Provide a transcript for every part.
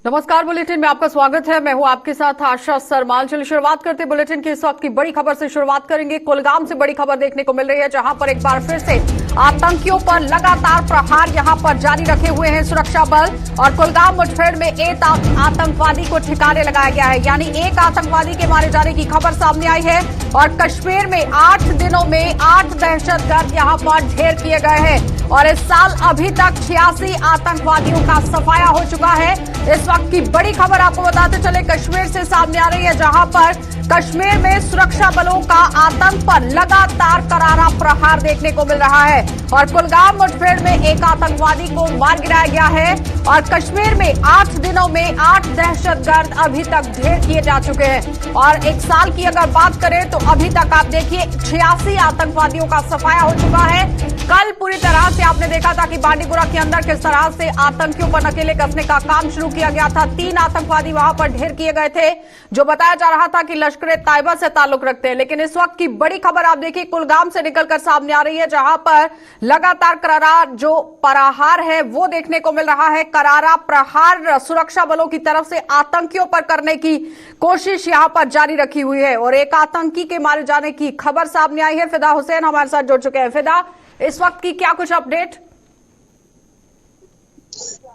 नमस्कार, बुलेटिन में आपका स्वागत है। मैं हूं आपके साथ आशा सरमाल। चलिए शुरुआत करते हैं बुलेटिन की इस वक्त की बड़ी खबर से। शुरुआत करेंगे कुलगाम से। बड़ी खबर देखने को मिल रही है, जहां पर एक बार फिर से आतंकियों पर लगातार प्रहार यहां पर जारी रखे हुए हैं सुरक्षा बल। और कुलगाम मुठभेड़ में एक आतंकवादी को ठिकाने लगाया गया है, यानी एक आतंकवादी के मारे जाने की खबर सामने आई है। और कश्मीर में 8 दिनों में 8 दहशतगर्द यहां पर ढेर किए गए हैं। और इस साल अभी तक 86 आतंकवादियों का सफाया हो चुका है। इस वक्त की बड़ी खबर आपको बताते चले कश्मीर से सामने आ रही है, जहां पर कश्मीर में सुरक्षा बलों का आतंक पर लगातार करारा प्रहार देखने को मिल रहा है। और कुलगाम मुठभेड़ में एक आतंकवादी को मार गिराया गया है। और कश्मीर में 8 दिनों में 8 दहशतगर्द अभी तक ढेर किए जा चुके हैं। और एक साल की अगर बात करें तो अभी तक आप देखिए 86 आतंकवादियों का सफाया हो चुका है। कल पूरी तरह से आपने देखा था कि बांडीपुरा के अंदर किस तरह से आतंकियों पर नकेले कसने का काम शुरू किया गया था। 3 आतंकवादी वहां पर ढेर किए गए थे, जो बताया जा रहा था कि लश्कर ए तैयबा से ताल्लुक रखते हैं। लेकिन इस वक्त की बड़ी खबर आप देखिए कुलगाम से निकलकर सामने आ रही है, जहां पर लगातार करारा जो प्रहार है वो देखने को मिल रहा है। करारा प्रहार सुरक्षा बलों की तरफ से आतंकियों पर करने की कोशिश यहां पर जारी रखी हुई है। और एक आतंकी के मारे जाने की खबर सामने आई है। फिदा हुसैन हमारे साथ जुड़ चुके हैं। फिदा, इस वक्त की क्या कुछ अपडेट?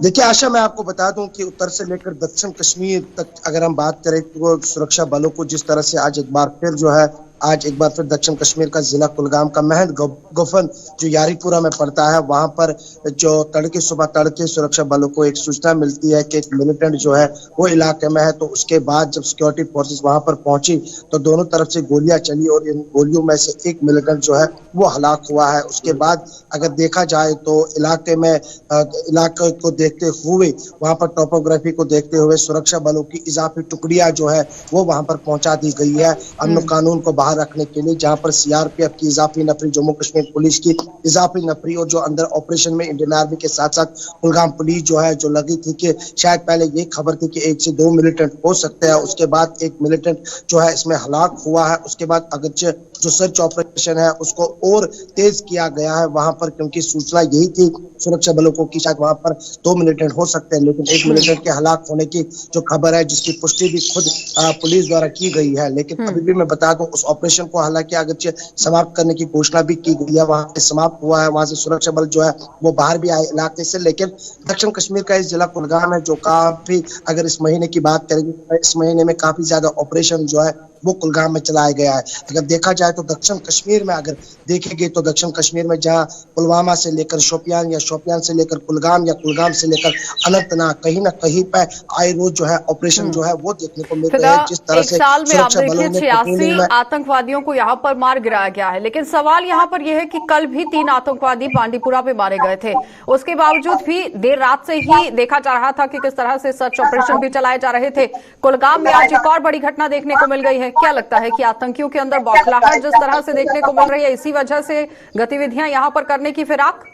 देखिए आशा, मैं आपको बता दूं कि उत्तर से लेकर दक्षिण कश्मीर तक अगर हम बात करें तो सुरक्षा बलों को जिस तरह से आज एक बार फिर दक्षिण कश्मीर का जिला कुलगाम का महद गुफन जो यारीपुरा में पड़ता है, वहां पर जो सुबह तड़के सुरक्षा बलों को एक सूचना मिलती है कि एक मिलिटेंट जो है वो इलाके में है। तो उसके बाद जब सिक्योरिटी फोर्सेस वहां पर पहुंची तो दोनों तरफ से गोलियां चली और इन गोलियों में से एक मिलिटेंट जो है वो हलाक हुआ है। उसके बाद अगर देखा जाए तो इलाके को देखते हुए, वहां पर टोपोग्राफी को देखते हुए सुरक्षा बलों की इजाफी टुकड़ियां जो है वो वहां पर पहुंचा दी गई है अमन कानून को बाहर रखने के लिए। जहां पर सीआरपीएफ की इजाफी नफरी, जम्मू कश्मीर पुलिस की इजाफी नफरी और जो अंदर ऑपरेशन में इंडियन आर्मी के साथ साथ कुलगाम पुलिस जो है, जो लगी थी कि शायद पहले ये खबर थी कि 1 से 2 मिलिटेंट हो सकते हैं। उसके बाद एक मिलिटेंट जो है इसमें हलाक हुआ है। उसके बाद अगरचे जो सर्च ऑपरेशन है उसको और तेज किया गया है वहां पर, क्योंकि सूचना यही थी सुरक्षा बलों को कि शायद वहां पर 2 मिलिटेंट हो सकते हैं। लेकिन एक मिलिटेंट के हलाक होने की जो खबर है, जिसकी पुष्टि भी खुद पुलिस द्वारा की गई है। लेकिन अभी भी मैं बता दूं, उस ऑपरेशन को हालांकि अगर समाप्त करने की घोषणा भी की गई है, वहां से समाप्त हुआ है। वहां से सुरक्षा बल जो है वो बाहर भी आए इलाके से। लेकिन दक्षिण कश्मीर का इस जिला कुलगाम है जो काफी, अगर इस महीने की बात करेंगे, इस महीने में काफी ज्यादा ऑपरेशन जो है वो कुलगाम में चलाया गया है। अगर देखा जाए तो दक्षिण कश्मीर में अगर देखेंगे तो दक्षिण कश्मीर में जहां पुलवामा से लेकर शोपियान या शोपियान से लेकर कुलगाम या कुलगाम से लेकर अनंतनाग, कहीं ना कहीं पे आए रोज जो है ऑपरेशन जो है वो देखने को मिल रहा है। जिस तरह से साल में आप देखिए 86 आतंकवादियों को यहाँ पर मार गिराया गया है। लेकिन सवाल यहाँ पर यह है कि कल भी 3 आतंकवादी बांडीपुरा पे मारे गए थे। उसके बावजूद भी देर रात से ही देखा जा रहा था कि किस तरह से सर्च ऑपरेशन भी चलाए जा रहे थे। कुलगाम में आज एक और बड़ी घटना देखने को मिल गई है। क्या लगता है कि आतंकियों के अंदर बौखलाहट जिस तरह से देखने को मिल रही है, इसी वजह से गतिविधियां यहां पर करने की फिराक?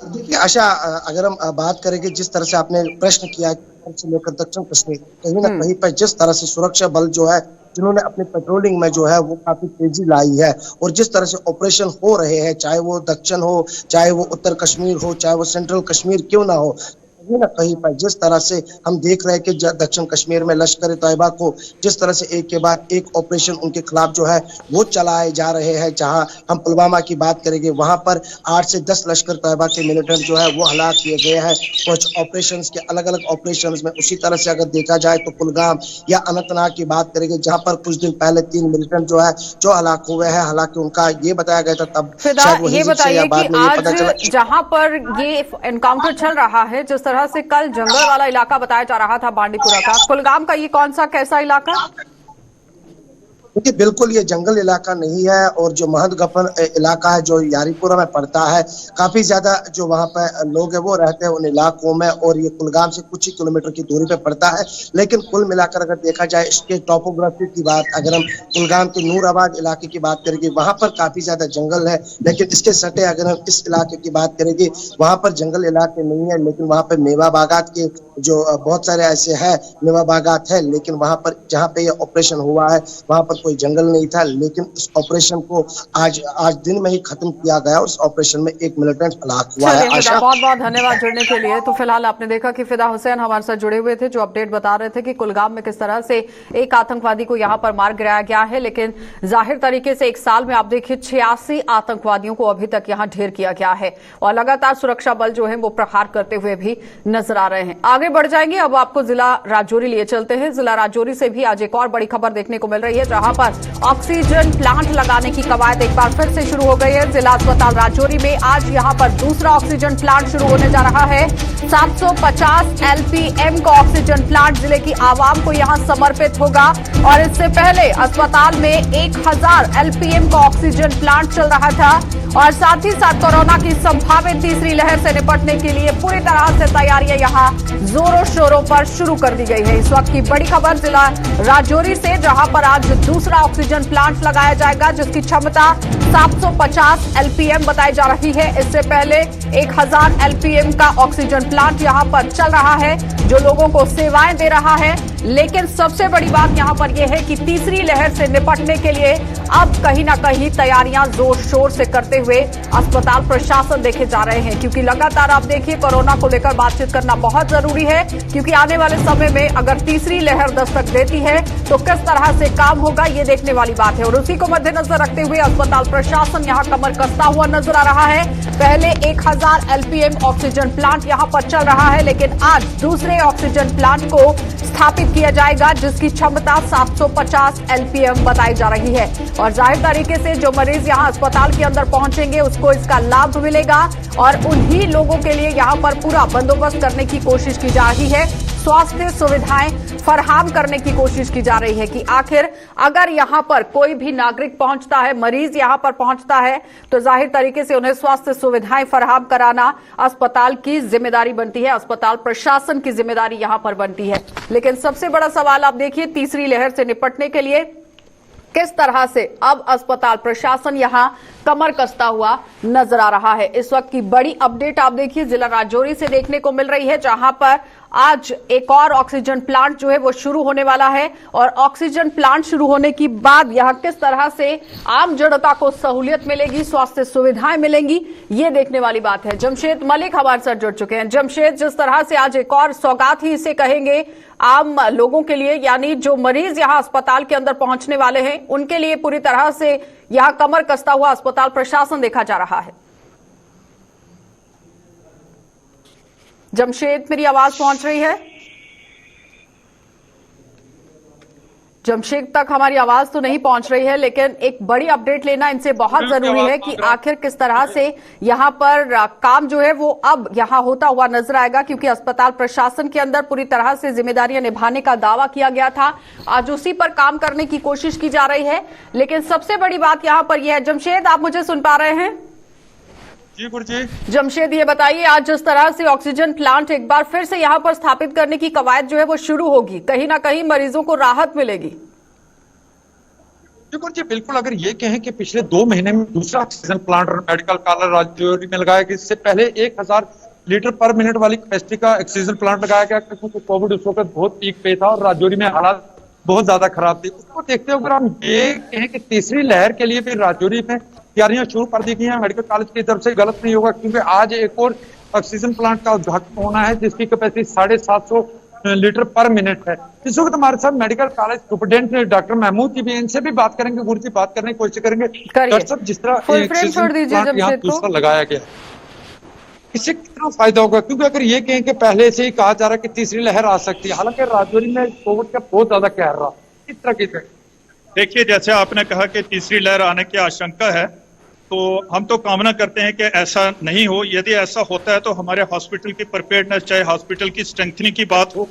देखिए आशा, अगर हम बात करेंगे जिस तरह से आपने प्रश्न किया से लेकर दक्षिण कश्मीर, कहीं ना कहीं पर जिस तरह से सुरक्षा बल जो है जिन्होंने अपनी पेट्रोलिंग में जो है वो काफी तेजी लाई है, और जिस तरह से ऑपरेशन हो रहे हैं, चाहे वो दक्षिण हो, चाहे वो उत्तर कश्मीर हो, चाहे वो सेंट्रल कश्मीर क्यों ना हो, कहीं ना कहीं पर जिस तरह से हम देख रहे हैं कि दक्षिण कश्मीर में लश्कर ए तैयबा को जिस तरह से एक के बाद एक ऑपरेशन उनके खिलाफ जो है वो चलाए जा रहे हैं। जहां हम पुलवामा की बात करेंगे, वहां पर 8 से 10 लश्कर तैयबा के मिलिटेंट जो है वो हलाक किए गए हैं कुछ ऑपरेशंस के अलग अलग ऑपरेशंस में। उसी तरह से अगर देखा जाए तो कुलगाम या अनंतनाग की बात करेंगे, जहां पर कुछ दिन पहले 3 मिलिटेंट जो है जो हलाक हुए हैं। हालांकि उनका ये बताया गया था तब ये बताइए कि आज जहां पर ये एनकाउंटर चल रहा है, जिस तरह से कल जंगल वाला इलाका बताया जा रहा था बांडीपुरा का, कुलगाम का ये कौन सा कैसा इलाका? देखिए बिल्कुल ये जंगल इलाका नहीं है, और जो महद गफन इलाका है जो यारीपुरा में पड़ता है, काफी ज्यादा जो वहां पे लोग हैं वो रहते हैं उन इलाकों में, और ये कुलगाम से कुछ ही किलोमीटर की दूरी पे पड़ता है। लेकिन कुल मिलाकर अगर देखा जाए इसके टोपोग्राफी की बात, अगर हम कुलगाम के नूराबाद इलाके की बात करेंगे, वहां पर काफी ज्यादा जंगल है। लेकिन इसके सटे अगर हम इस इलाके की बात करेंगे, वहां पर जंगल इलाके नहीं है, लेकिन वहां पर मेवा बागात के जो बहुत सारे ऐसे है मेवा बागात है। लेकिन वहां पर जहाँ पे ये ऑपरेशन हुआ है वहां पर कोई जंगल नहीं था, लेकिन इस ऑपरेशन को आज दिन में ही खत्म किया गया और इस ऑपरेशन में एक मिलिटेंट हलाक हुआ है। चलिए, बहुत बहुत धन्यवाद जुड़ने के लिए। तो फिलहाल आपने देखा कि फिदा हुसैन हमारे साथ जुड़े हुए थे, जो अपडेट बता रहे थे कि कुलगाम में किस तरह से एक आतंकवादी को यहां पर मार गिराया गया है, लेकिन जाहिर तरीके से एक साल में आप देखिए 86 आतंकवादियों को अभी तक यहां ढेर किया गया है और लगातार सुरक्षा बल जो है वो प्रहार करते हुए भी नजर आ रहे हैं। आगे बढ़ जाएंगे, अब आपको जिला राजौरी लिए चलते हैं। जिला राजौरी से भी आज एक और बड़ी खबर देखने को मिल रही है, जहां पर ऑक्सीजन प्लांट लगाने की कवायद एक बार फिर से शुरू हो गई है। जिला अस्पताल राजौरी में आज यहां पर दूसरा ऑक्सीजन प्लांट शुरू होने जा रहा है। 750 एलपीएम का ऑक्सीजन प्लांट जिले की आवाम को यहां समर्पित होगा और इससे पहले अस्पताल में 1000 एलपीएम का ऑक्सीजन प्लांट चल रहा था और साथ ही साथ कोरोना की संभावित तीसरी लहर से निपटने के लिए पूरी तरह से तैयारियां यहां जोरों शोरों पर शुरू कर दी गई है। इस वक्त की बड़ी खबर जिला राजौरी से, जहां पर आज दूसरा ऑक्सीजन प्लांट लगाया जाएगा जिसकी क्षमता 750 एलपीएम बताई जा रही है। इससे पहले 1000 एलपीएम का ऑक्सीजन प्लांट यहां पर चल रहा है जो लोगों को सेवाएं दे रहा है। लेकिन सबसे बड़ी बात यहां पर यह है कि तीसरी लहर से निपटने के लिए अब कहीं ना कहीं तैयारियां जोर शोर से करते हुए अस्पताल प्रशासन देखे जा रहे हैं, क्योंकि लगातार आप देखिए कोरोना को लेकर बातचीत करना बहुत जरूरी है, क्योंकि आने वाले समय में अगर तीसरी लहर दस्तक देती है तो किस तरह से काम होगा ये देखने वाली बात है। और उसी को मद्देनजर रखते हुए अस्पताल प्रशासन यहां कमर कसता हुआ नजर आ रहा है। पहले 1000 एलपीएम ऑक्सीजन प्लांट यहां पर चल रहा है, लेकिन आज दूसरे ऑक्सीजन प्लांट को स्थापित किया जाएगा जिसकी क्षमता 750 एलपीएम बताई जा रही है। और जाहिर तरीके से जो मरीज यहां अस्पताल के अंदर पहुंचेंगे उसको इसका लाभ मिलेगा और उन्हीं लोगों के लिए यहां पर पूरा बंदोबस्त करने की कोशिश की जा रही है। स्वास्थ्य सुविधाएं फराहम करने की कोशिश की जा रही है कि आखिर अगर यहां पर कोई भी नागरिक पहुंचता है, मरीज यहां पर पहुंचता है, तो जाहिर तरीके से उन्हें स्वास्थ्य सुविधाएं फराहम कराना अस्पताल की जिम्मेदारी बनती है, अस्पताल प्रशासन की जिम्मेदारी यहां पर बनती है। लेकिन सबसे बड़ा सवाल आप देखिए, तीसरी लहर से निपटने के लिए किस तरह से अब अस्पताल प्रशासन यहां कमर कसता हुआ नजर आ रहा है। इस वक्त की बड़ी अपडेट आप देखिए जिला राजौरी से देखने को मिल रही है, जहां पर आज एक और ऑक्सीजन प्लांट जो है वो शुरू होने वाला है और ऑक्सीजन प्लांट शुरू होने की बाद यहां किस तरह से आम जनता को सहूलियत मिलेगी, स्वास्थ्य सुविधाएं मिलेंगी, ये देखने वाली बात है। जमशेद मलिक हमारे साथ जुड़ चुके हैं। जमशेद, जिस तरह से आज एक और सौगात ही इसे कहेंगे आम लोगों के लिए, यानी जो मरीज यहां अस्पताल के अंदर पहुंचने वाले हैं उनके लिए पूरी तरह से यहां कमर कसता हुआ अस्पताल प्रशासन देखा जा रहा है। जमशेद, मेरी आवाज पहुंच रही है? जमशेद तक हमारी आवाज तो नहीं पहुंच रही है, लेकिन एक बड़ी अपडेट लेना इनसे बहुत जरूरी है कि आखिर किस तरह से यहां पर काम जो है वो अब यहां होता हुआ नजर आएगा, क्योंकि अस्पताल प्रशासन के अंदर पूरी तरह से जिम्मेदारियां निभाने का दावा किया गया था। आज उसी पर काम करने की कोशिश की जा रही है। लेकिन सबसे बड़ी बात यहां पर यह है, जमशेद आप मुझे सुन पा रहे हैं? जी गुरुजी। जमशेद, ये बताइए, आज जिस तरह से ऑक्सीजन प्लांट एक बार फिर से यहां पर स्थापित करने की कवायद जो है वो शुरू होगी, कहीं ना कहीं मरीजों को राहत मिलेगी? जी गुरुजी, बिल्कुल। अगर ये कहें कि पिछले 2 महीने में दूसरा oxygen plant medical college Rajouri में लगाया गया, इससे पहले 1000 लीटर पर मिनट वाली कैपेसिटी का ऑक्सीजन प्लांट लगाया गया, क्योंकि कोविड उस वक्त बहुत पीक पे था और राजौरी में हालात बहुत ज्यादा खराब थी। उसको देखते हुए अगर हम ये कहें कि तीसरी लहर के लिए भी राजौरी में तैयारियां शुरू कर दी गई हैं मेडिकल कॉलेज की तरफ से, गलत नहीं होगा, क्योंकि आज एक और ऑक्सीजन प्लांट का उद्घाटन होना है जिसकी कैपेसिटी 750 लीटर पर मिनट है। इस वक्त हमारे साथ medical college superintendent doctor Mahmood ji भी, इनसे भी बात करेंगे, गुरु जी बात करने की कोशिश करेंगे। डॉक्टर साहब, जिस तरह यहाँ दूसरा लगाया गया, इससे कितना फायदा होगा? क्योंकि अगर ये कहें कि पहले से ही कहा जा रहा है कि तीसरी लहर आ सकती है, हालांकि राजौरी में कोविड का बहुत ज्यादा कहर रहा, किस तरह की? देखिए, जैसे आपने कहा कि तीसरी लहर आने की आशंका है, तो हम तो कामना करते हैं कि ऐसा नहीं हो। यदि ऐसा होता है तो हमारे हॉस्पिटल की प्रिपेयर्डनेस, चाहे हॉस्पिटल की स्ट्रेंथनिंग की बात हो,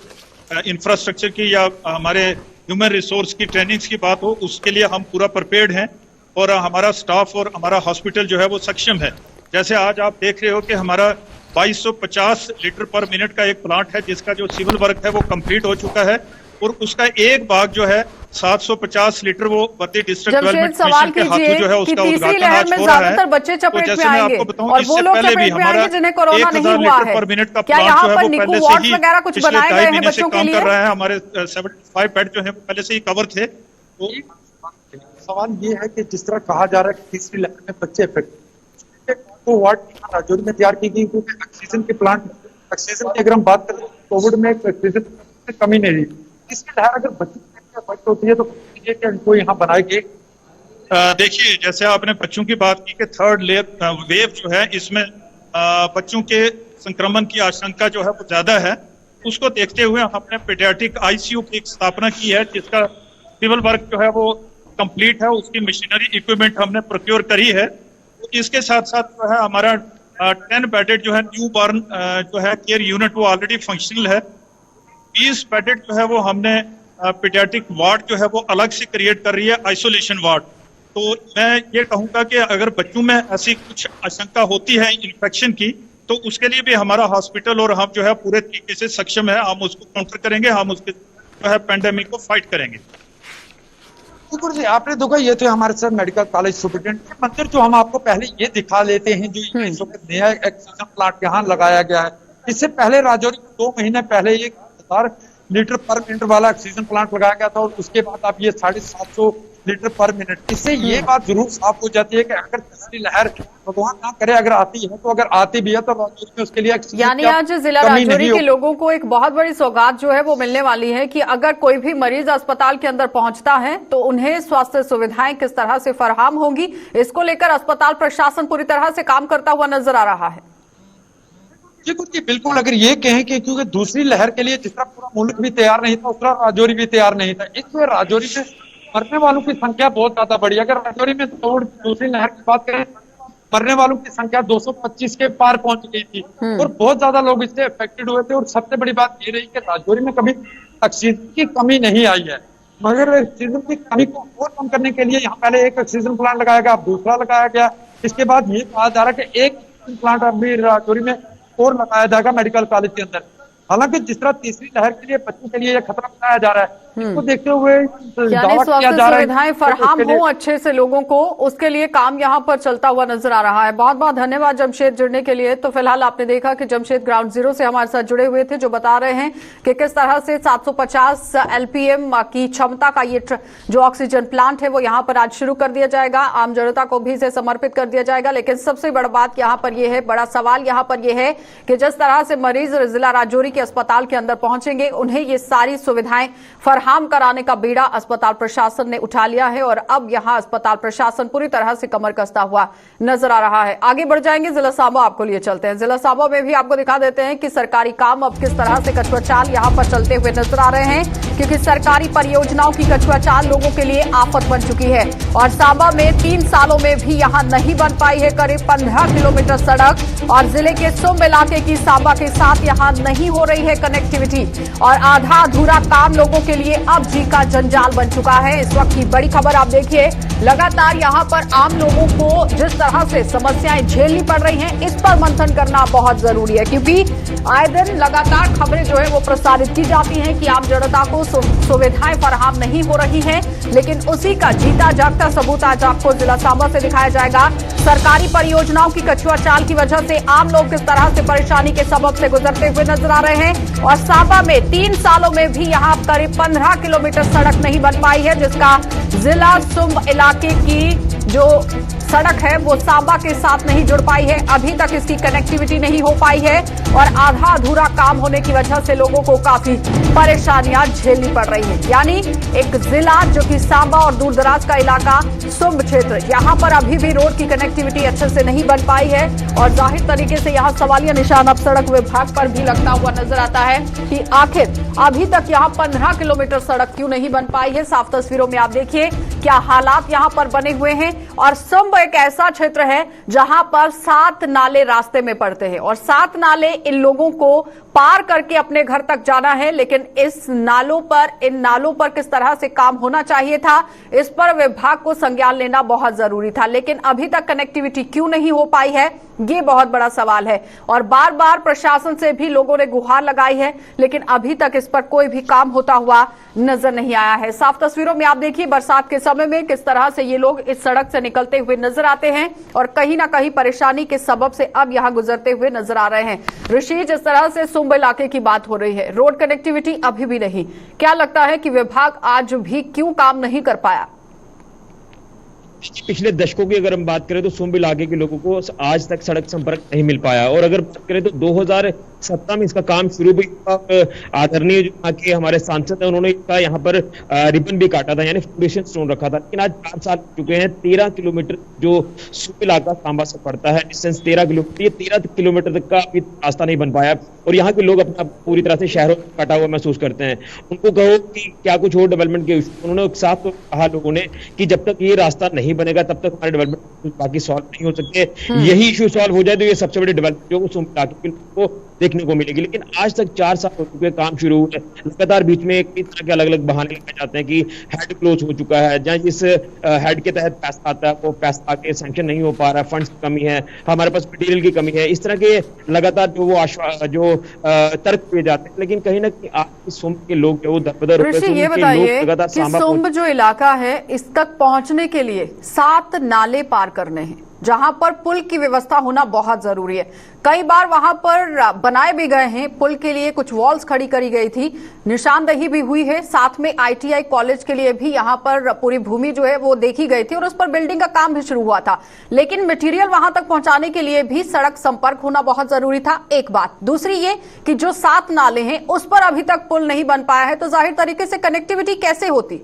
इंफ्रास्ट्रक्चर की या हमारे ह्यूमन रिसोर्स की ट्रेनिंग्स की बात हो, उसके लिए हम पूरा प्रिपेयर्ड हैं और हमारा स्टाफ और हमारा हॉस्पिटल जो है वो सक्षम है। जैसे आज आप देख रहे हो कि हमारा 2250 लीटर पर मिनट का एक प्लांट है जिसका जो सिविल वर्क है वो कंप्लीट हो चुका है और उसका एक भाग जो है 750 लीटर वो वर्दी डिस्ट्रिक्ट डेवलपमेंट मिशन के हाथों जो है उसका उद्घाटन आज हो रहा है। बच्चे चपेट में मैं आएंगे आपको बताऊं, और वो लोग चपेट में आएंगे जिन्हें कोरोना नहीं हुआ है। पर मिनट का क्या प्लांट यहाँ जो है पर वो निकू पहले से वार्ड ही वगैरह कुछ पिछले बनाए 2.5 गए हैं महीने से बच्चों के काम लिए? कर रहा है। हमारे 75 बेड जो है पहले से ही कवर थे। तो सवाल ये है कि जिस तरह कहा जा रहा है कि तीसरी लहर में बच्चे इफेक्ट तो वार्ड राजौरी में तैयार की गई, क्योंकि ऑक्सीजन की अगर हम बात करें कोविड में ऑक्सीजन की कमी नहीं रही। तीसरी लहर अगर बच्चों इफेक्ट होती है तो कि इनको यहाँ बनाए गए। देखिए, जैसे आपने बच्चों की बात की कि थर्ड वेव जो है इसमें बच्चों के संक्रमण की आशंका जो है वो ज्यादा है, उसको देखते हुए हमने पीडियाट्रिक आईसीयू की एक स्थापना की है, जिसका सिविल वर्क जो है वो कंप्लीट है, उसकी मशीनरी इक्विपमेंट हमने प्रोक्योर करी है। तो इसके साथ साथ जो है हमारा 10 बेडेड जो है न्यू बॉर्न जो है केयर यूनिट वो ऑलरेडी फंक्शनल है। 20 बेडेड जो है वो हमने पीडियाट्रिक वार्ड जो है वो अलग से क्रिएट कर रही है, आइसोलेशन वार्ड। तो मैं ये कहूंगा कि अगर बच्चों में ऐसी कुछ आशंका होती है इन्फेक्शन की, तो उसके लिए भी हमारा हॉस्पिटल और हम जो है पूरे तरीके से सक्षम है, हम उसको काउंटर करेंगे, हम उसके जो है पेंडेमिक को फाइट करेंगे। शुक्र जी, आपने देखा ये थे हमारे साथ मेडिकल कॉलेज सुपरिटेंडेंट। मंदिर जो हम आपको पहले ये दिखा लेते हैं, जो नया ऑक्सीजन प्लांट यहाँ लगाया गया है। इससे पहले राजौरी में 2 महीने पहले 1000 लीटर पर मिनट वाला ऑक्सीजन प्लांट लगाया गया था, और उसके बाद आप ये 750 लीटर पर मिनट। इससे ये बात जरूर साफ हो जाती है कि अगर तीसरी लहर भगवान ना करे अगर आती है, तो अगर आती भी है तो राजौरी में उसके लिए यानी आज जिला राजौरी के लोगों को एक बहुत बड़ी सौगात जो है वो मिलने वाली है कि अगर कोई भी मरीज अस्पताल के अंदर पहुंचता है तो उन्हें स्वास्थ्य सुविधाएं किस तरह से फराहम होंगी, इसको लेकर अस्पताल प्रशासन पूरी तरह से काम करता हुआ नजर आ रहा है। जी बिल्कुल, अगर ये कहें कि क्योंकि दूसरी लहर के लिए जिस तरह पूरा मुल्क भी तैयार नहीं था, उस तरह राजौरी भी तैयार नहीं था। इसलिए राजौरी में मरने वालों की संख्या बहुत ज्यादा बढ़ी। अगर राजौरी में दूसरी लहर की बात करें, मरने वालों की संख्या 225 के पार पहुंच गई थी, और बहुत ज्यादा लोग इससे अफेक्टेड हुए थे। और सबसे बड़ी बात ये रही कि राजौरी में कभी ऑक्सीजन की कमी नहीं आई है, मगर ऑक्सीजन की कमी को और कम करने के लिए यहाँ पहले एक ऑक्सीजन प्लांट लगाया गया, अब दूसरा लगाया गया। इसके बाद ये कहा जा रहा है कि एक ऑक्सीजन प्लांट अभी राजौरी में और लगाया जाएगा मेडिकल कॉलेज के अंदर। हालांकि जिस तरह तीसरी लहर के लिए बच्चों के लिए यह खतरा बताया जा रहा है, इसको देखते हुए यानी स्वास्थ्य सुविधाएं फराहम हो अच्छे से लोगों को, उसके लिए काम यहाँ पर चलता हुआ नजर आ रहा है। बहुत बहुत धन्यवाद जमशेद जुड़ने के लिए। तो फिलहाल आपने देखा कि जमशेद ग्राउंड जीरो से हमारे साथ जुड़े हुए थे, जो बता रहे हैं कि किस तरह से 750 LPM की क्षमता का ये जो ऑक्सीजन प्लांट है वो यहाँ पर आज शुरू कर दिया जाएगा, आम जनता को भी इसे समर्पित कर दिया जाएगा। लेकिन सबसे बड़ा बात यहाँ पर यह है, बड़ा सवाल यहाँ पर यह है कि जिस तरह से मरीज जिला राजौरी के अस्पताल के अंदर पहुंचेंगे, उन्हें ये सारी सुविधाएं फराहम कराने का बीड़ा अस्पताल प्रशासन ने उठा लिया है, और अब यहां अस्पताल प्रशासन पूरी तरह से कमर कसता हुआ नजर आ रहा है। आगे बढ़ जाएंगे, जिला सांबा आपको लिए चलते हैं। जिला सांबा में भी आपको दिखा देते हैं कि सरकारी काम अब किस तरह से कछुआ चाल यहां पर चलते हुए नजर आ रहे हैं, क्योंकि सरकारी परियोजनाओं की कछुआ चाल लोगों के लिए आफत बन चुकी है। और सांबा में 3 सालों में भी यहां नहीं बन पाई है करीब 15 किलोमीटर सड़क, और जिले के सुंब इलाके की सांबा के साथ यहां नहीं हो रही है कनेक्टिविटी, और आधा अधूरा काम लोगों के लिए अब जी का जंजाल बन चुका है। इस वक्त की बड़ी खबर आप देखिए, लगातार यहां पर आम लोगों को जिस तरह से समस्याएं झेलनी पड़ रही हैं, इस पर मंथन करना बहुत जरूरी है, क्योंकि आए दिन लगातार खबरें जो है वो प्रसारित की जाती हैं कि आम जनता को सुविधाएं फराहम नहीं हो रही हैं, लेकिन उसी का जीता जागता सबूत आज आपको जिला सांबा से दिखाया जाएगा। सरकारी परियोजनाओं की कछुआ चाल की वजह से आम लोग किस तरह से परेशानी के सबब से गुजरते हुए नजर आ रहे हैं, और सांबा में 3 सालों में भी यहां करीब 15 किलोमीटर सड़क नहीं बन पाई है, जिसका जिला सुंब इलाके की जो सड़क है वो सांबा के साथ नहीं जुड़ पाई है। अभी तक इसकी कनेक्टिविटी नहीं हो पाई है, और आधा अधूरा काम होने की वजह से लोगों को काफी परेशानियां झेलनी पड़ रही है। यानी एक जिला जो कि सांबा और दूर दराज का इलाका सुंब क्षेत्र, यहां पर अभी भी रोड की कनेक्टिविटी अच्छे से नहीं बन पाई है, और जाहिर तरीके से यहां सवालिया निशान अब सड़क विभाग पर भी लगता हुआ नजर आता है कि आखिर अभी तक यहां 15 किलोमीटर सड़क क्यों नहीं बन पाई है। साफ तस्वीरों में आप देखिए क्या हालात यहां पर बने हुए हैं। और सुंब एक ऐसा क्षेत्र है जहां पर 7 नाले रास्ते में पड़ते हैं, और 7 नाले इन लोगों को पार करके अपने घर तक जाना है। लेकिन इन नालों पर किस तरह से काम होना चाहिए था, इस पर विभाग को संज्ञान लेना बहुत जरूरी था। लेकिन अभी तक कनेक्टिविटी क्यों नहीं हो पाई है, ये बहुत बड़ा सवाल है, और बार बार प्रशासन से भी लोगों ने गुहार लगाई है, लेकिन अभी तक इस पर कोई भी काम होता हुआ नजर नहीं आया है। साफ तस्वीरों में आप देखिए बरसात के समय में किस तरह से ये लोग इस सड़क से निकलते हुए नजर आते हैं, और कहीं ना कहीं परेशानी के सबब से अब यहां गुजरते हुए नजर आ रहे हैं। ऋषि, जिस तरह से सुंब इलाके की बात हो रही है, रोड कनेक्टिविटी अभी भी नहीं, क्या लगता है कि विभाग आज भी क्यों काम नहीं कर पाया? पिछले दशकों की अगर हम बात करें तो सुंब इलाके के लोगों को आज तक सड़क संपर्क नहीं मिल पाया। और अगर बात करें तो 2017 में इसका काम शुरू भी हुआ। आदरणीय जो यहाँ के हमारे सांसद हैं उन्होंने इसका यहाँ पर रिबन भी काटा था, यानी फाउंडेशन स्टोन रखा था। लेकिन आज 4 साल हो चुके हैं। 13 किलोमीटर जो सुंब इलाका सांबा से पड़ता है, डिस्टेंस 13 किलोमीटर, ये 13 किलोमीटर तक का अभी रास्ता नहीं बन पाया। और यहाँ के लोग अपना पूरी तरह से शहरों में कटा हुआ महसूस करते हैं। उनको कहो कि क्या कुछ और डेवलपमेंट के, उन्होंने एक साथ तो कहा लोगों ने कि जब तक ये रास्ता नहीं बनेगा तब तक हमारे डेवलपमेंट बाकी सॉल्व नहीं हो सकते। यही इशू सॉल्व हो जाए तो ये सबसे बड़ी डेवलपमेंट जो सुंब इलाके के लोगों को देखने को मिलेगी। लेकिन आज तक 4 साल हो चुके, काम शुरू हुए, लगातार बीच में कई तरह के अलग अलग बहाने लगाए जाते हैं कि हेड क्लोज हो चुका है, जहाँ जिस हेड के तहत पैसा आता है वो पैसा आके सैंक्शन नहीं हो पा रहा है, फंड्स की कमी है, हमारे पास मटेरियल की कमी है। इस तरह के लगातार जो तर्क दिए जाते हैं। लेकिन कहीं ना कहीं आज सुंब के लोग जो दरबदर ऋषि, ये बताइए कि सुंब जो इलाका है इस तक पहुंचने के लिए 7 नाले पार करने हैं, जहां पर पुल की व्यवस्था होना बहुत जरूरी है। कई बार वहां पर बनाए भी गए हैं, पुल के लिए कुछ वॉल्स खड़ी करी गई थी, निशानदही भी हुई है। साथ में ITI कॉलेज के लिए भी यहां पर पूरी भूमि जो है वो देखी गई थी और उस पर बिल्डिंग का काम भी शुरू हुआ था। लेकिन मटेरियल वहां तक पहुंचाने के लिए भी सड़क संपर्क होना बहुत जरूरी था, एक बात। दूसरी ये कि जो 7 नाले हैं उस पर अभी तक पुल नहीं बन पाया है, तो जाहिर तरीके से कनेक्टिविटी कैसे होती?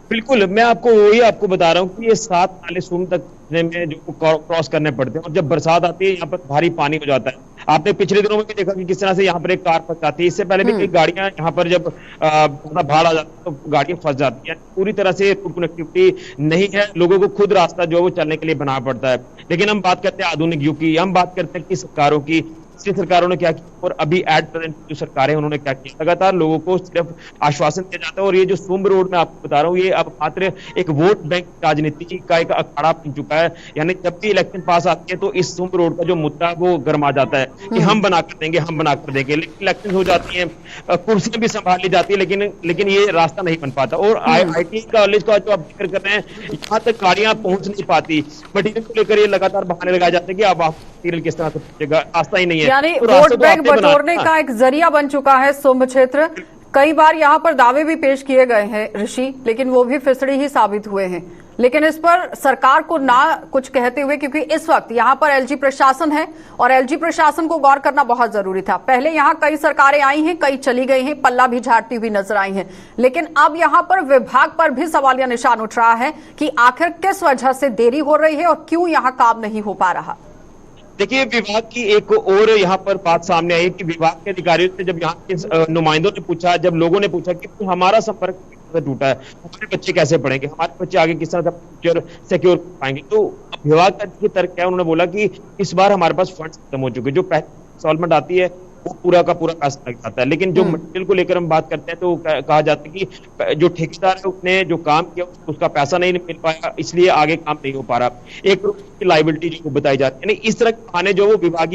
बिल्कुल, मैं आपको बता रहा हूँ कि ये 7 नाले सुंब तक में जो क्रॉस करने पड़ते हैं। और जब बरसात आती है यहाँ पर भारी पानी हो जाता है। आपने पिछले दिनों में भी देखा कि किस तरह से यहाँ पर एक कार फंस जाती है। इससे पहले भी कई गाड़ियां यहाँ पर जब बाढ़ आ जाती है तो गाड़ियां फंस जाती हैं। पूरी तरह से रोड कनेक्टिविटी नहीं है, लोगों को खुद रास्ता जो है वो चलने के लिए बनाना पड़ता है। लेकिन हम बात करते हैं आधुनिक युग की, हम बात करते हैं कि सरकारों की, सरकारों ने क्या किया और अभी एट प्रेजेंट जो सरकारें उन्होंने क्या किया। लगातार लोगों को सिर्फ आश्वासन दिया जाता है। और ये जो सुंब रोड में आपको बता रहा हूँ, ये अब मात्र एक वोट बैंक राजनीति का एक अखाड़ा बन चुका है। यानी जब भी इलेक्शन पास आती है तो इस सुंब रोड का जो मुद्दा वो गर्मा जाता है कि हम बना कर देंगे, हम बना कर देंगे। लेकिन इलेक्शन हो जाती है, कुर्सियां भी संभाल ली जाती है, लेकिन ये रास्ता नहीं बन पाता। और ITI कॉलेज का जो आप जिक्र कर रहे हैं, यहाँ तक गाड़ियां पहुंच नहीं पाती। मटीरियल को लेकर ये लगातार बहाने लगाए जाते हैं कि अब मटीरियल किस तरह से पहुंचेगा, रास्ता ही नहीं है। यानी वोट बैंक बटोरने का एक जरिया बन चुका है सुंब क्षेत्र। कई बार यहाँ पर दावे भी पेश किए गए हैं ऋषि, लेकिन वो भी फिसड़ी ही साबित हुए हैं। लेकिन इस पर सरकार को ना कुछ कहते हुए, क्योंकि इस वक्त यहाँ पर LG प्रशासन है और LG प्रशासन को गौर करना बहुत जरूरी था। पहले यहाँ कई सरकारें आई हैं, कई चली गई हैं, पल्ला भी झाड़ती हुई नजर आई हैं। लेकिन अब यहाँ पर विभाग पर भी सवालिया निशान उठ रहा है कि आखिर किस वजह से देरी हो रही है और क्यों यहाँ काम नहीं हो पा रहा। देखिए, विभाग की एक और यहाँ पर बात सामने आई कि विभाग के अधिकारियों से जब यहाँ के नुमाइंदों ने पूछा, जब लोगों ने पूछा कि हमारा संपर्क टूटा है, हमारे बच्चे कैसे पढ़ेंगे, हमारे बच्चे आगे किस तरह का फ्यूचर सिक्योर पाएंगे, तो विभाग का तर्क क्या है, उन्होंने बोला कि इस बार हमारे पास फंड्स खत्म हो चुके, जो पहले इंस्टॉलमेंट आती है वो पूरा का पूरा पैसा लग जाता है। लेकिन जो मटेरियल को लेकर हम बात करते हैं तो कहा जाता है कि जो ठेकेदार है उसने जो काम किया उसका पैसा नहीं मिल पाया, इसलिए आगे काम नहीं हो पा रहा। 1 करोड़ की लायबिलिटी जो बताई जाती है, इस तरह के बहाने जो वो विभाग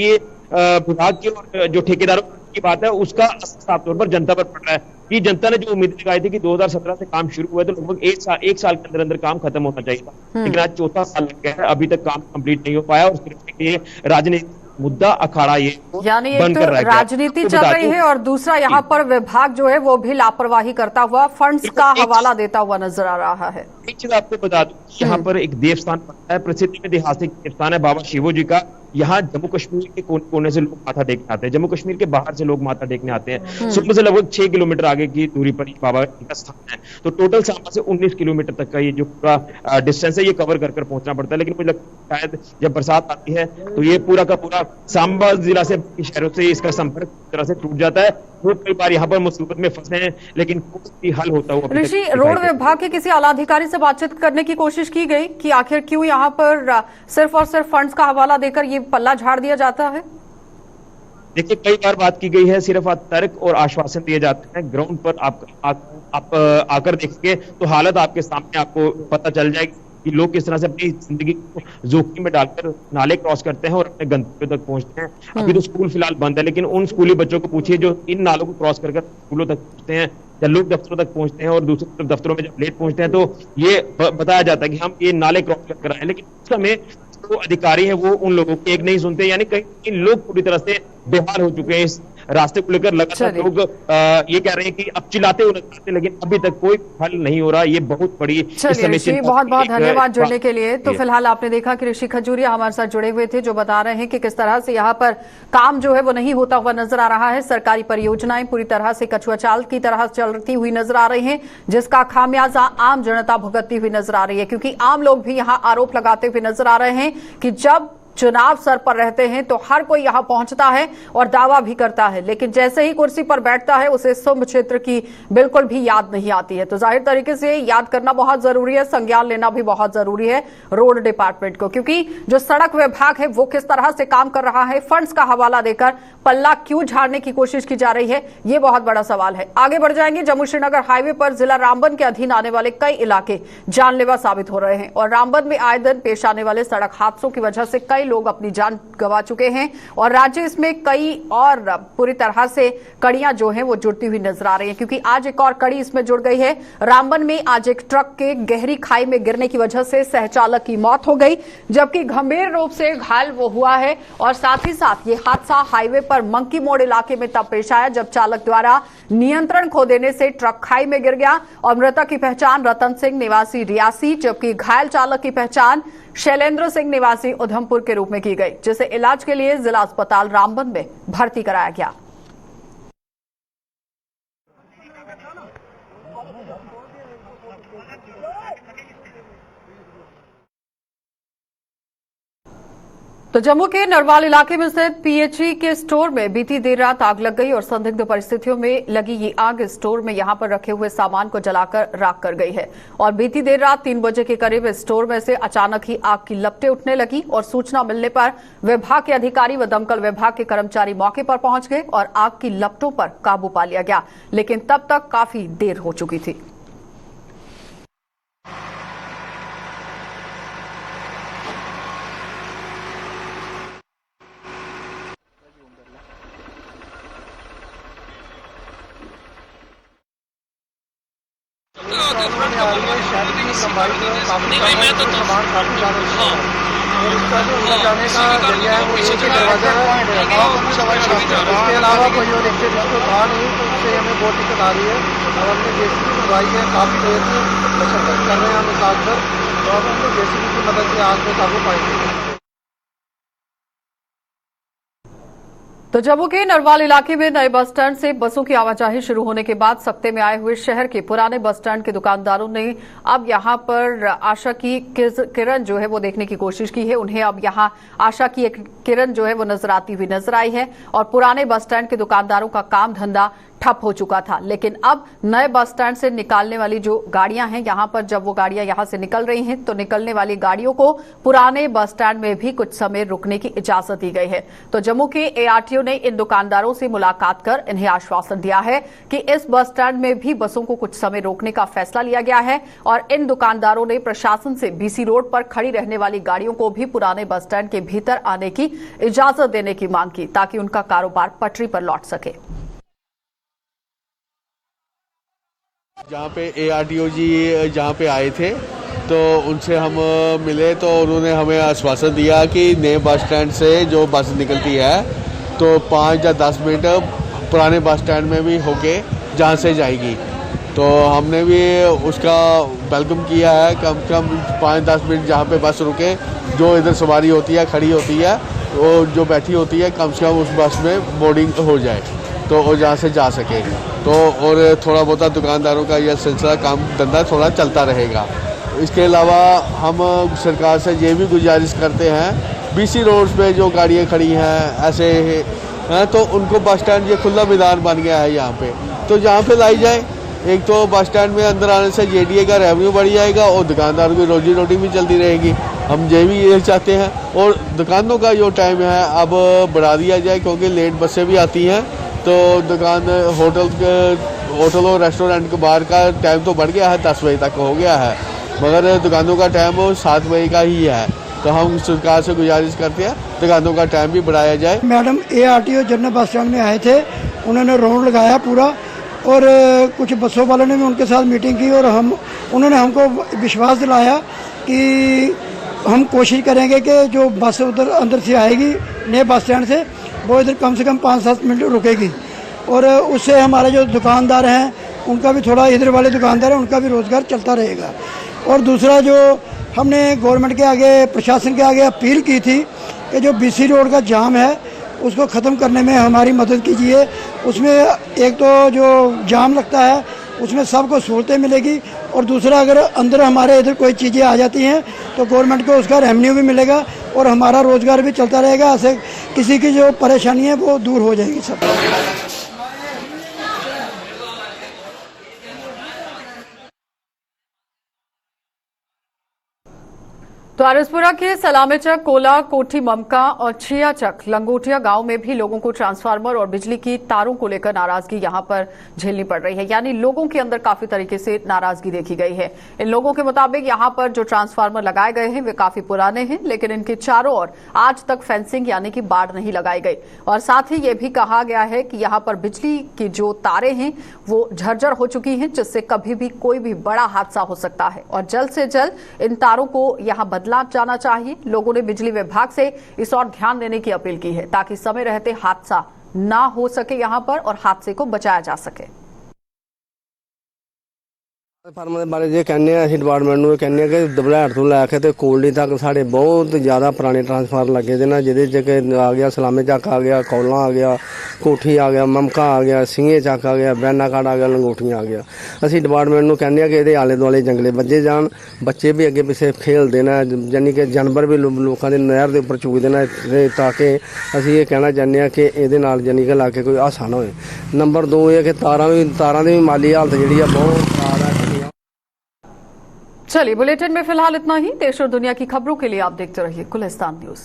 की और जो ठेकेदारों की बात है उसका साफ तौर पर जनता पर पड़ रहा है कि जनता ने जो उम्मीद लगाई थी कि 2017 से काम शुरू हुआ तो लगभग 1 साल के अंदर काम खत्म होना चाहिए था। लेकिन आज 4था साल लग गया है, अभी तक काम कंप्लीट नहीं हो पाया। और सिर्फ ये राजनीतिक मुद्दा अखाड़ा ये यानी एक तो राजनीति चल रही है और दूसरा यहाँ पर विभाग जो है वो भी लापरवाही करता हुआ फंड्स का हवाला देता हुआ नजर आ रहा है। एक चीज आपको बता दूं, यहाँ पर एक देवस्थान पड़ता है, प्रसिद्ध ऐतिहासिक देवस्थान है बाबा शिवो जी का। यहाँ जम्मू कश्मीर के कोने कोने से लोग माथा टेकने आते हैं, जम्मू कश्मीर के बाहर से लोग माथा टेकने आते हैं। सुंब से लगभग 6 किलोमीटर आगे की दूरी पर बाबा का स्थान है। तो टोटल सांबा से 19 किलोमीटर तक का ये जो पूरा डिस्टेंस है ये कवर कर पहुंचना पड़ता है। लेकिन मुझे लगता है शायद जब बरसात आती है तो ये पूरा का पूरा सांबा जिला से शहरों से इसका संपर्क तरह से टूट जाता है। वो कई बार यहाँ पर मुसीबत में फंसे हैं, लेकिन कोई हल होता हुआ ऋषि, रोड विभाग के किसी आलाधिकारी से बातचीत करने की कोशिश की गई कि आखिर क्यों यहाँ पर सिर्फ और सिर्फ फंड्स का हवाला देकर ये पल्ला झाड़ दिया जाता है? देखिए, कई बार बात की गई है, सिर्फ तर्क और आश्वासन दिए जाते हैं। ग्राउंड पर आप आकर देखेंगे तो हालत आपके सामने आपको पता चल जाएगी कि लोग किस तरह से अपनी जिंदगी को जोखिम में डालकर नाले क्रॉस करते हैं और अपने गंतव्य तक पहुंचते हैं। अभी तो स्कूल फिलहाल बंद है, लेकिन उन स्कूली बच्चों को पूछिए जो इन नालों को क्रॉस कर स्कूलों तक पहुंचते हैं या लोग दफ्तरों तक पहुंचते हैं, और दूसरी तरफ दफ्तरों में जब लेट पहुंचते हैं तो ये बताया जाता है कि हम ये नाले क्रॉस कर आए। लेकिन उस समय जो अधिकारी है वो उन लोगों की एक नहीं सुनते, यानी कई लोग पूरी तरह से बेहाल हो चुके हैं। इस रास्ते को लेकर लगातार चलिए। लोग ये कह रहे हैं कि अब चिल्लाते हुए नजर आते हैं, लेकिन अभी तक कोई हल नहीं हो रहा। ये बहुत बड़ी इस चलिए समय ऋषि, चिंता बहुत की बहुत एक धन्यवाद जुड़ने बात के लिए। तो है। फिलहाल आपने देखा कि ऋषि खजूरिया हमारे साथ जुड़े हुए थे, जो बता रहे हैं कि किस तरह से यहाँ पर काम जो है वो नहीं होता हुआ नजर आ रहा है। सरकारी परियोजनाएं पूरी तरह से कछुआ चाल की तरह चलती हुई नजर आ रही हैं, जिसका खामियाजा आम जनता भुगतती हुई नजर आ रही है। क्योंकि आम लोग भी यहाँ आरोप लगाते हुए नजर आ रहे हैं कि जब चुनाव सर पर रहते हैं तो हर कोई यहां पहुंचता है और दावा भी करता है, लेकिन जैसे ही कुर्सी पर बैठता है उसे शुभ क्षेत्र की बिल्कुल भी याद नहीं आती है। तो जाहिर तरीके से याद करना बहुत जरूरी है, संज्ञान लेना भी बहुत जरूरी है रोड डिपार्टमेंट को, क्योंकि जो सड़क विभाग है वो किस तरह से काम कर रहा है, फंड्स का हवाला देकर पल्ला क्यों झाड़ने की कोशिश की जा रही है, ये बहुत बड़ा सवाल है। आगे बढ़ जाएंगे। जम्मू श्रीनगर हाईवे पर जिला रामबन के अधीन आने वाले कई इलाके जानलेवा साबित हो रहे हैं और रामबन में आए दिन पेश आने वाले सड़क हादसों की वजह से कई लोग अपनी जान गंवा चुके हैं और राज्य इसमें कई और पूरी तरह से कड़ियां जो हैं वो जुड़ती हुई नजर आ रही हैं, क्योंकि आज एक और कड़ी इसमें जुड़ गई है। रामबन में आज एक ट्रक के गहरी खाई में गिरने की वजह से सहचालक की मौत हो गई, जबकि गंभीर रूप से घायल वो हुआ है। और साथ ही साथ ये हादसा हाईवे पर मंकी मोड़ इलाके में तब पेश आया जब चालक द्वारा नियंत्रण खो देने से ट्रक खाई में गिर गया और मृतक की पहचान रतन सिंह निवासी रियासी, जबकि घायल चालक की पहचान शैलेंद्र सिंह निवासी उधमपुर के रूप में की गई, जिसे इलाज के लिए जिला अस्पताल रामबन में भर्ती कराया गया। तो जम्मू के नरवाल इलाके में स्थित पीएचई के स्टोर में बीती देर रात आग लग गई और संदिग्ध परिस्थितियों में लगी ये आग स्टोर में यहां पर रखे हुए सामान को जलाकर राख कर गई है। और बीती देर रात 3 बजे के करीब स्टोर में से अचानक ही आग की लपटें उठने लगी और सूचना मिलने पर विभाग के अधिकारी व दमकल विभाग के कर्मचारी मौके पर पहुंच गए और आग की लपटों पर काबू पा लिया गया, लेकिन तब तक काफी देर हो चुकी थी। नहीं भाई मैं तो सामान काफी ज्यादा और इसका जो अंदर जाने का जरिया है वो एक ही दरवाजा है। इसके अलावा कोई और एग्जिट इसको था नहीं, तो उससे हमें बहुत दिक्कत आ रही है। अब हमने जेसीबी मंगवाई है, काफी देर से मशक्कत कर रहे हैं हम इस आग पर, तो अब हम जेसीबी की मदद से आग में काबू पाएंगे। तो जम्मू के नरवाल इलाके में नए बस स्टैंड से बसों की आवाजाही शुरू होने के बाद सख्ते में आए हुए शहर के पुराने बस स्टैंड के दुकानदारों ने अब यहां पर आशा की किरण जो है वो देखने की कोशिश की है। उन्हें अब यहां आशा की एक किरण जो है वो नजर आती हुई नजर आई है और पुराने बस स्टैंड के दुकानदारों का काम धंधा ठप हो चुका था। लेकिन अब नए बस स्टैंड से निकालने वाली जो गाड़ियां हैं, यहां पर जब वो गाड़ियां यहां से निकल रही हैं तो निकलने वाली गाड़ियों को पुराने बस स्टैंड में भी कुछ समय रुकने की इजाजत दी गई है। तो जम्मू के एआरटीओ ने इन दुकानदारों से मुलाकात कर इन्हें आश्वासन दिया है कि इस बस स्टैंड में भी बसों को कुछ समय रोकने का फैसला लिया गया है और इन दुकानदारों ने प्रशासन से बीसी रोड पर खड़ी रहने वाली गाड़ियों को भी पुराने बस स्टैंड के भीतर आने की इजाजत देने की मांग की, ताकि उनका कारोबार पटरी पर लौट सके। जहाँ पे एआरटीओ जी जहाँ पे आए थे तो उनसे हम मिले तो उन्होंने हमें आश्वासन दिया कि नए बस स्टैंड से जो बस निकलती है तो 5 या 10 मिनट पुराने बस स्टैंड में भी होके जहाँ से जाएगी। तो हमने भी उसका वेलकम किया है। कम से कम 5-10 मिनट जहाँ पे बस रुके, जो इधर सवारी होती है खड़ी होती है वो जो बैठी होती है, कम से कम उस बस में बोर्डिंग हो जाए तो वो जहाँ से जा सके। तो और थोड़ा बहुत दुकानदारों का यह सिलसिला काम धंधा थोड़ा चलता रहेगा। इसके अलावा हम सरकार से ये भी गुजारिश करते हैं, बीसी रोड पे जो गाड़ियाँ खड़ी हैं ऐसे हैं तो उनको बस स्टैंड ये खुला मैदान बन गया है यहाँ पे, तो यहाँ पे लाई जाए। एक तो बस स्टैंड में अंदर आने से जेडीए का रेवेन्यू बढ़ जाएगा और दुकानदारों की रोजी रोटी भी चलती रहेगी। हम ये भी ये चाहते हैं। और दुकानों का जो टाइम है अब बढ़ा दिया जाए, क्योंकि लेट बसें भी आती हैं तो दुकान होटल और रेस्टोरेंट के बाहर का टाइम तो बढ़ गया है, 10 बजे तक हो गया है, मगर दुकानों का टाइम 7 बजे का ही है। तो हम सरकार से गुजारिश करते हैं दुकानों का टाइम भी बढ़ाया जाए। Madam ARTO general bus stand में आए थे, उन्होंने राउंड लगाया पूरा और कुछ बसों वालों ने भी उनके साथ मीटिंग की और उन्होंने हमको विश्वास दिलाया कि हम कोशिश करेंगे कि जो बस उधर अंदर से आएगी नए बस स्टैंड से वो इधर कम से कम 5-7 मिनट रुकेगी और उससे हमारे जो दुकानदार हैं उनका भी थोड़ा, इधर वाले दुकानदार हैं उनका भी रोज़गार चलता रहेगा। और दूसरा जो हमने गवर्नमेंट के आगे, प्रशासन के आगे अपील की थी कि जो BC रोड का जाम है उसको ख़त्म करने में हमारी मदद कीजिए। उसमें एक तो जो जाम लगता है उसमें सबको सहूलतें मिलेगी और दूसरा अगर अंदर हमारे इधर कोई चीज़ें आ जाती हैं तो गवर्नमेंट को उसका रेवेन्यू भी मिलेगा और हमारा रोज़गार भी चलता रहेगा। ऐसे किसी की जो परेशानी है वो दूर हो जाएगी सब। तो आरसपुरा के सलामेचक, कोला, कोठी ममका और छियाचक लंगोटिया गांव में भी लोगों को ट्रांसफार्मर और बिजली की तारों को लेकर नाराजगी यहां पर झेलनी पड़ रही है। यानी लोगों के अंदर काफी तरीके से नाराजगी देखी गई है। इन लोगों के मुताबिक यहां पर जो ट्रांसफार्मर लगाए गए हैं वे काफी पुराने हैं, लेकिन इनके चारों ओर आज तक फेंसिंग यानी कि बाड़ नहीं लगाई गई। और साथ ही ये भी कहा गया है कि यहां पर बिजली की जो तारें हैं वो झरझर हो चुकी हैं, जिससे कभी भी कोई भी बड़ा हादसा हो सकता है और जल्द से जल्द इन तारों को यहां बदला जाना चाहिए। लोगों ने बिजली विभाग से इस और ध्यान देने की अपील की है ताकि समय रहते हादसा ना हो सके यहां पर और हादसे को बचाया जा सके। ट्रांसफार्मर ਦੇ ਬਾਰੇ ਜੇ ਕਹਿੰਦੇ ਆ ਅਸੀਂ ਡਿਪਾਰਟਮੈਂਟ ਨੂੰ ਕਹਿੰਦੇ ਆ ਕਿ ਦਬਲੈਟ ਤੋਂ ਲੈ ਕੇ ਤੇ ਕੋਲਡੀ ਤੱਕ ਸਾਡੇ ਬਹੁਤ ਜ਼ਿਆਦਾ ਪੁਰਾਣੇ ਟਰਾਂਸਫਾਰਮਰ ਲੱਗੇ ਦੇ ਨੇ, ਜਿਹਦੇ 'ਚ ਕਿ ਆ ਗਿਆ ਸਲਾਮੇ ਚੱਕ ਆ ਗਿਆ, ਕੌਲਾਂ ਆ ਗਿਆ, ਕੋਠੀ ਆ ਗਿਆ, ਮਮਕਾ ਆ ਗਿਆ, ਸਿੰਘੇ ਚੱਕ ਆ ਗਿਆ, ਬੈਨਾਕਾੜ ਆ ਗਿਆ, ਲੰਗੋਟੀਆਂ ਆ ਗਿਆ। ਅਸੀਂ ਡਿਪਾਰਟਮੈਂਟ ਨੂੰ ਕਹਿੰਦੇ ਆ ਕਿ ਇਹਦੇ ਆਲੇ ਦੁਆਲੇ ਜੰਗਲੇ ਵੱਜੇ ਜਾਣ, ਬੱਚੇ ਵੀ ਅੱਗੇ ਪਿੱਛੇ ਖੇਲਦੇ ਨੇ, ਯਾਨੀ ਕਿ ਜਾਨਵਰ ਵੀ ਲੋਕਾਂ ਦੇ ਨਹਿਰ ਦੇ ਉੱਪਰ ਚੂਕਦੇ ਨੇ, ਤਾਂ ਕਿ ਅਸੀਂ ਇਹ ਕਹਿਣਾ ਚਾਹੁੰਦੇ ਆ ਕਿ ਇਹਦੇ ਨਾਲ ਯਾਨੀ ਕਿ ਲਾ ਕੇ ਕੋਈ ਹਾਦਸਾ ਨਾ ਹੋਏ। ਨੰਬਰ 2 ਇਹ ਕਿ ਤਾਰਾਂ ਦੀ ਵੀ ਮਾਲੀ ਹਾਲਤ ਜਿਹੜੀ ਆ ਬਹੁਤ ਖਰਾਬ ਹੈ। चलिए, बुलेटिन में फिलहाल इतना ही। देश और दुनिया की खबरों के लिए आप देखते रहिए गुलिस्तान न्यूज।